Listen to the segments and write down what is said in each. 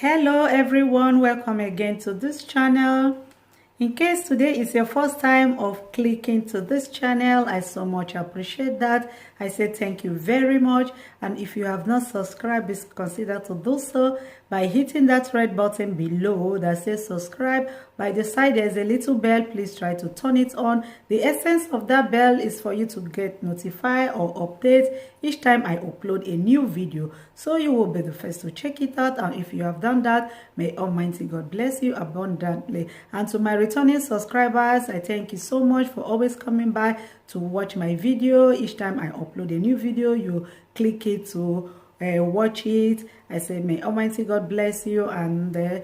Hello everyone, welcome again to this channel. In case today is your first time of clicking to this channel, I so much appreciate that. I say thank you very much, and if you have not subscribed, please consider to do so by hitting that red button below that says subscribe. By the side there's a little bell, please try to turn it on. The essence of that bell is for you to get notified or update each time I upload a new video, so you will be the first to check it out. And if you have done that, may Almighty God bless you abundantly. And to my returning subscribers, I thank you so much for always coming by to watch my video. Each time I upload a new video, you click it to watch it. I say may Almighty God bless you and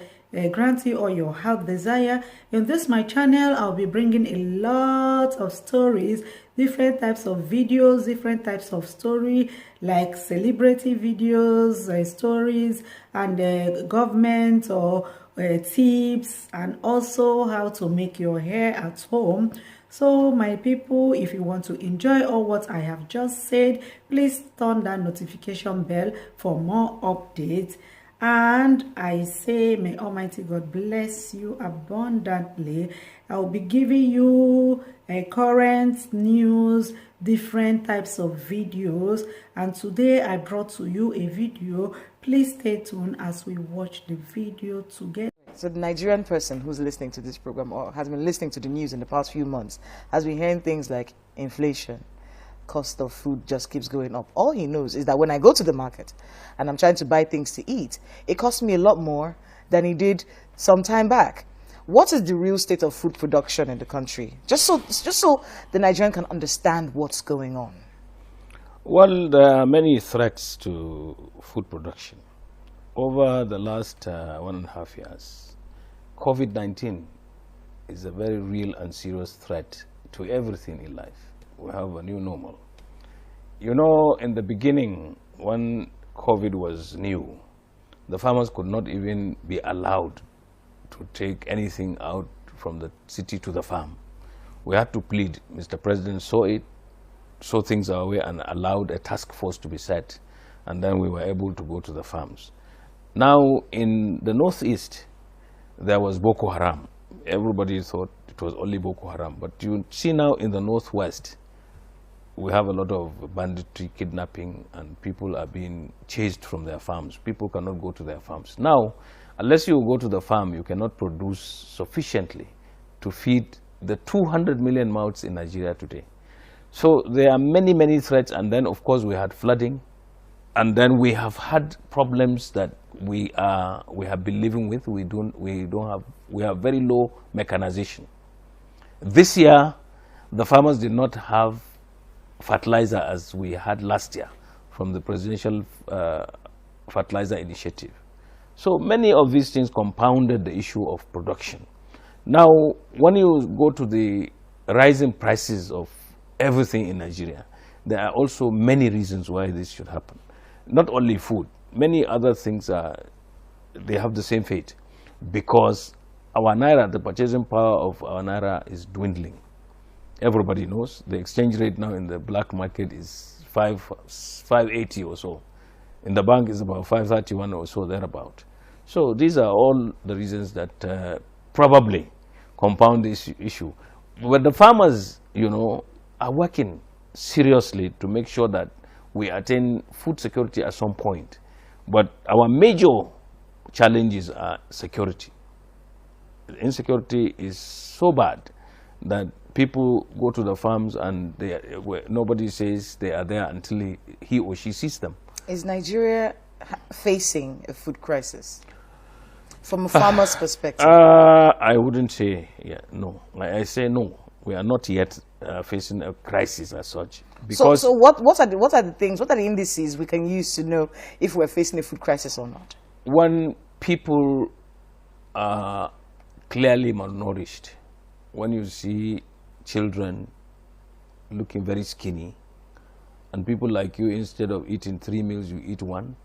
grant you all your heart desire. In this my channel, I'll be bringing a lot of stories, different types of videos, different types of story, like celebrity videos, stories, and government or tips, and also how to make your hair at home. So my people, if you want to enjoy all what I have just said, please turn that notification bell for more updates. And I say, may Almighty God bless you abundantly. I'll be giving you current news, different types of videos. And today I brought to you a video. Please stay tuned as we watch the video together. So the Nigerian person who's listening to this program or has been listening to the news in the past few months has been hearing things like inflation, cost of food just keeps going up. All he knows is that when I go to the market and I'm trying to buy things to eat, it costs me a lot more than it did some time back. What is the real state of food production in the country? Just so the Nigerian can understand what's going on. Well, there are many threats to food production. Over the last 1.5 years, COVID-19 is a very real and serious threat to everything in life. We have a new normal. You know, in the beginning, when COVID was new, the farmers could not even be allowed to take anything out from the city to the farm. We had to plead. Mr. President saw it, saw things our way, and allowed a task force to be set, and then we were able to go to the farms. Now, in the northeast, there was Boko Haram. Everybody thought it was only Boko Haram, but you see now in the northwest, we have a lot of banditry, kidnapping, and people are being chased from their farms. People cannot go to their farms. Now, unless you go to the farm, you cannot produce sufficiently to feed the 200 million mouths in Nigeria today. So there are many, many threats, and then of course we had flooding, and then we have had problems that we have been living with. We have very low mechanization. This year, the farmers did not have fertilizer as we had last year from the presidential fertilizer initiative. So many of these things compounded the issue of production. Now, when you go to the rising prices of everything in Nigeria, there are also many reasons why this should happen. Not only food, many other things they have the same fate, because our naira, the purchasing power of our naira is dwindling. Everybody knows the exchange rate now in the black market is 580 or so. In the bank is about 531 or so, thereabout. So these are all the reasons that probably compound this issue. But the farmers, you know, are working seriously to make sure that we attain food security at some point. But our major challenges are security. The insecurity is so bad that people go to the farms and nobody says they are there until he or she sees them. Is Nigeria facing a food crisis from a farmer's perspective? I wouldn't say no. I say no. We are not yet facing a crisis as such. Because so what are the things, what are the indices we can use to know if we're facing a food crisis or not? When people are clearly malnourished, when you see children looking very skinny, and people like you, instead of eating 3 meals, you eat 1,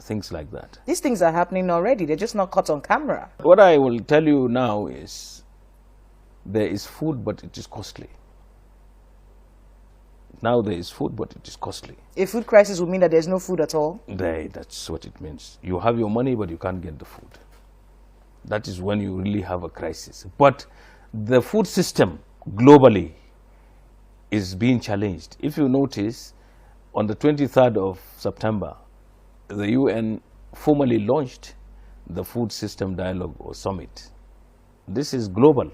things like that. These things are happening already. They're just not caught on camera. What I will tell you now is there is food, but it is costly. Now there is food, but it is costly. A food crisis would mean that there's no food at all? That's what it means. You have your money, but you can't get the food. That is when you really have a crisis. But the food system globally is being challenged. If you notice, on the 23rd of September, the UN formally launched the Food System Dialogue or Summit. This is global,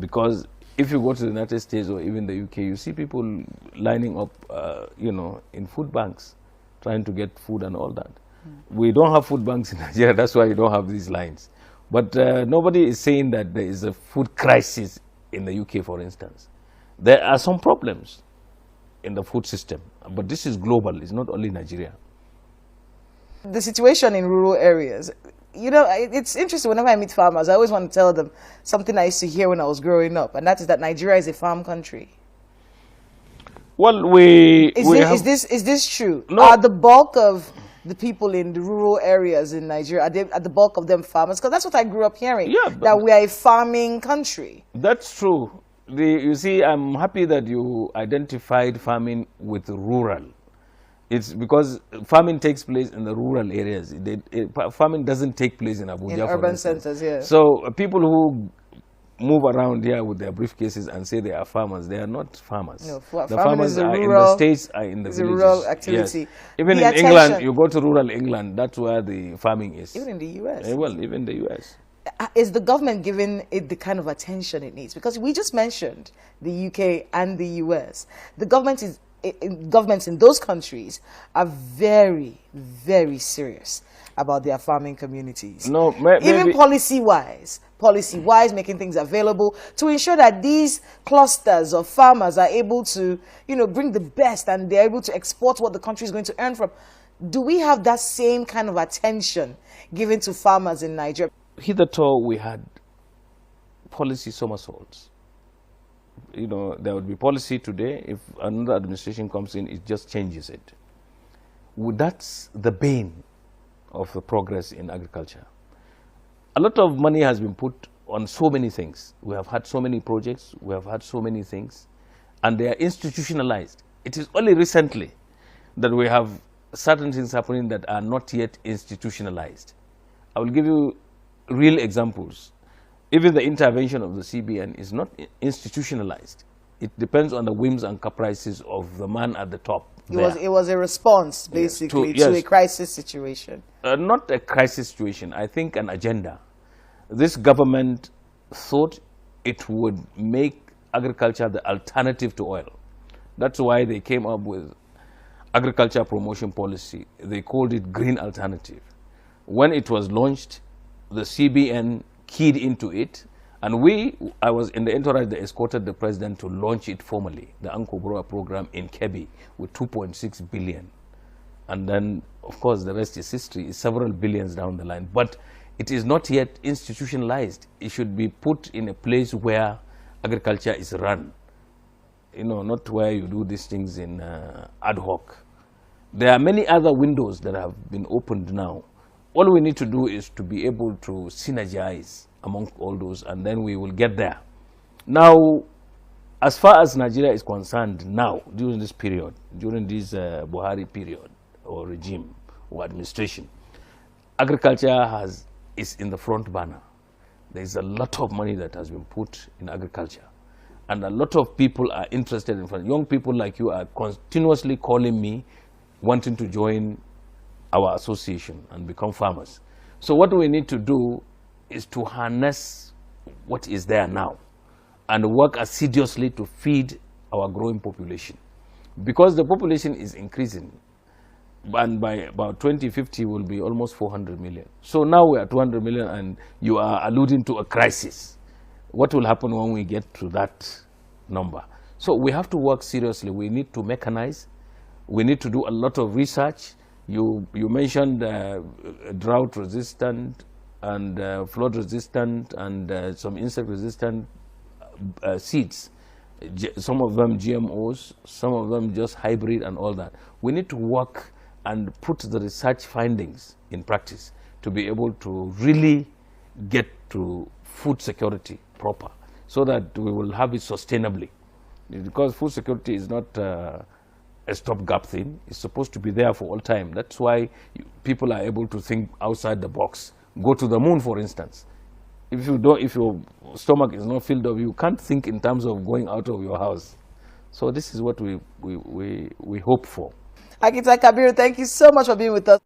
because if you go to the United States or even the UK, you see people lining up, in food banks, trying to get food and all that. We don't have food banks in Nigeria, that's why you don't have these lines. But nobody is saying that there is a food crisis in the UK, for instance. There are some problems in the food system, but this is global, it's not only Nigeria. The situation in rural areas, it's interesting. Whenever I meet farmers, I always want to tell them something I used to hear when I was growing up, and that is that Nigeria is a farm country. Well, is this true? No. Are the bulk of the people in the rural areas in Nigeria, are the bulk of them farmers? Because that's what I grew up hearing, that we are a farming country. That's true. You see, I'm happy that you identified farming with rural. It's because farming takes place in the rural areas. Farming doesn't take place in Abuja, in urban centers, yeah. So people who move around here with their briefcases and say they are farmers, they are not farmers. No, the farmers are in the states, are in the villages. Rural activity. Yes. Even in England, you go to rural England, that's where the farming is. Even in the US. Well, even the US. Is the government giving it the kind of attention it needs? Because we just mentioned the UK and the US. The governments in those countries are very, very serious about their farming communities. No, even policy-wise, making things available to ensure that these clusters of farmers are able to, bring the best, and they're able to export what the country is going to earn from. Do we have that same kind of attention given to farmers in Nigeria? Hitherto, we had policy somersaults. There would be policy today. If another administration comes in, it just changes it. That's the bane of the progress in agriculture. A lot of money has been put on so many things. We have had so many projects, we have had so many things, and they are institutionalized. It is only recently that we have certain things happening that are not yet institutionalized. I will give you real examples. Even the intervention of the CBN is not institutionalized. It depends on the whims and caprices of the man at the top. It was a response, basically, to a crisis situation. Not a crisis situation, I think an agenda. This government thought it would make agriculture the alternative to oil. That's why they came up with agriculture promotion policy. They called it green alternative. When it was launched, the CBN keyed into it, and I was in the entourage that escorted the president to launch it formally, the Anko Broa program in Kebbi with 2.6 billion. And then, of course, the rest is history, it's several billions down the line. But it is not yet institutionalized. It should be put in a place where agriculture is run. Not where you do these things in ad hoc. There are many other windows that have been opened now. All we need to do is to be able to synergize among all those, and then we will get there. Now, as far as Nigeria is concerned now, during this period, during this Buhari period or regime or administration, agriculture is in the front burner. There is a lot of money that has been put in agriculture, and a lot of people are interested in farming. Young people like you are continuously calling me, wanting to join our association and become farmers. So what we need to do is to harness what is there now and work assiduously to feed our growing population, because the population is increasing, and by about 2050 will be almost 400 million. So now we are 200 million, and you are alluding to a crisis. What will happen when we get to that number? So we have to work seriously. We need to mechanize. We need to do a lot of research. You mentioned drought resistant and flood resistant and some insect resistant seeds. Some of them GMOs, some of them just hybrid and all that. We need to work and put the research findings in practice to be able to really get to food security proper, so that we will have it sustainably. because food security is not a stopgap thing. It's supposed to be there for all time. That's why people are able to think outside the box. Go to the moon, for instance. If your stomach is not filled up, you can't think in terms of going out of your house. So this is what we hope for. Architect Kabiru, thank you so much for being with us.